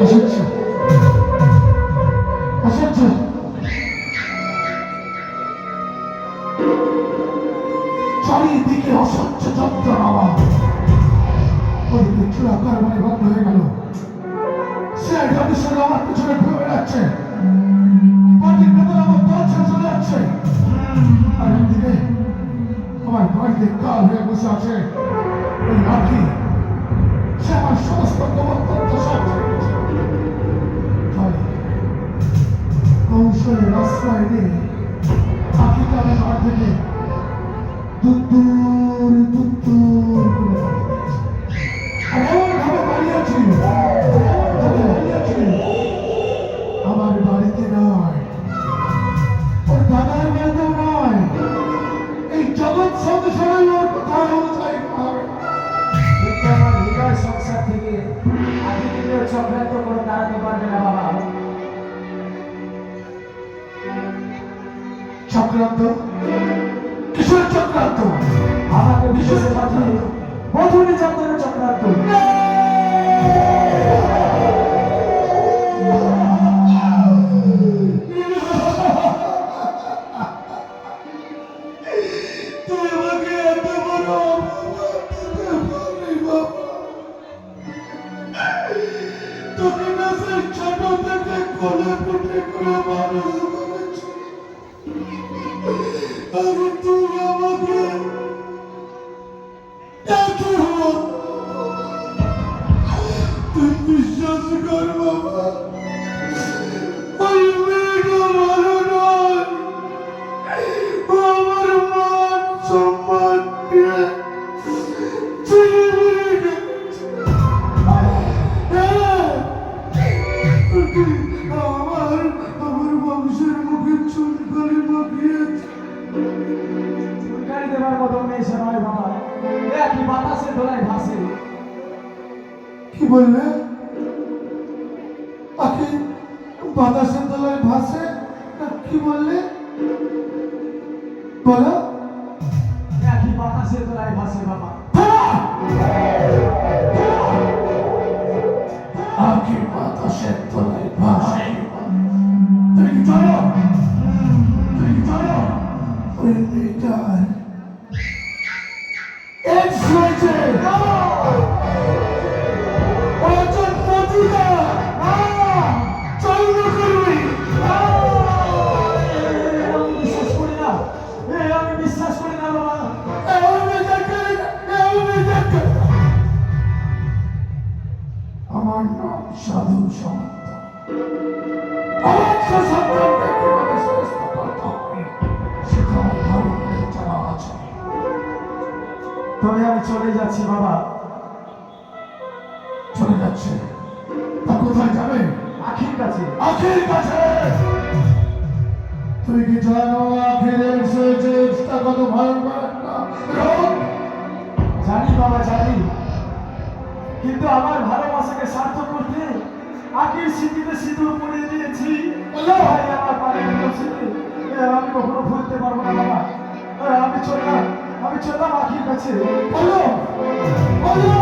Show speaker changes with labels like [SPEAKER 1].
[SPEAKER 1] অসহ্য অসহ্য চারিদিকে অসহ্য যন্ত্রণা। ওদিকে চূড়া কারবারে বন্ধ হয়ে গেল। সিআইডি অফিসার আমার পিছনে ঘুরে বেড়াচ্ছে, পার্টির ভেতরে আমার দল ছেড়ে চলে যাচ্ছে। আর একদিকে আমার বাড়িতে কাল হয়ে বসে আছে ওই আখি। সে আমার সমস্ত গোপন তথ্য সব ছেড়ে গেছে। তাই কৌশলের আশ্রয় নিয়ে আখিকে আমি ঘর থেকে দুত্তুর দুত্তুর করে আর এমন ভাবে দাঁড়িয়েছি আমার বাড়িতে নয়, ওর দাদার বাড়িতেও নয়, এই জগৎ সংসারে ওর কোথাও জায়গা হবে না।
[SPEAKER 2] কিন্তু আমার হৃদয় সংসার থেকে আগে থেকে চক্রান্ত করে দাঁড়াতে পারবে না বাবা।
[SPEAKER 1] চক্রান্ত? কিসের চক্রান্ত?
[SPEAKER 2] আমাকে বিশেষে পাঠিয়ে বধূ নির্যাতনের চক্রান্ত।
[SPEAKER 1] তুই আমাকে এত বড় অপমান দিতে পারলি বাবা? তোকে না সেই ছোট থেকে কোলে পিঠে করে মানুষ করেছি, আর তুই আমাকে একই হলো। তুই বিশ্বাস কর বাবা, ওই মেয়েটা ভালো নয়। ও আমার মান সম্মান নিয়ে চিনিয়ে গেছে। আমার বংশের মুখে চুনকালি মাখিয়েছে।
[SPEAKER 2] চুলকানি দেবার মতো মেয়ে সে নয় বাবা। একই বাতাসে দোলায় ভাসে।
[SPEAKER 1] কি বললে? আখি বাতাসের তলায় ভাসে? কি বললে? বলো।
[SPEAKER 2] একই বাতাসে দোলায় ভাসে বাবা।
[SPEAKER 1] আখি বাতাসের তলায় ভাসে? তুমি কি জানো? তুমি কি জানো ওই মেয়েটার এক্স হয়েছে? অর্জন পতিতা চন্দ্র করবি।
[SPEAKER 2] আমি বিশ্বাস করি না, আমি বিশ্বাস করি না বাবা।
[SPEAKER 1] আমার নাম সাধু সামন্ত। অবাধ্য সন্তানকে কিভাবে শ্রেষ্ঠ করতে হবে সেটা আমার ভালো করে জানা আছে।
[SPEAKER 2] তবে আমি চলে যাচ্ছি বাবা।
[SPEAKER 1] চলে যাচ্ছে? তা কোথায় যাবে?
[SPEAKER 2] আখির কাছে।
[SPEAKER 1] আখির কাছে? তুমি কি জানো আখির এক্সটা কত ভয়ঙ্কর একটা রোগ?
[SPEAKER 2] জানি বাবা জানি, কিন্তু আমার ভালোবাসাকে সার্থক করতে আখির স্মৃতিতে সিঁদুর পরিয়ে দিয়েছি। ভাই আমার পায়ের স্মৃতি আমি কখনো ভুলতে পারবো না বাবা। আমি চললাম আখির কাছে।
[SPEAKER 1] বলো বলো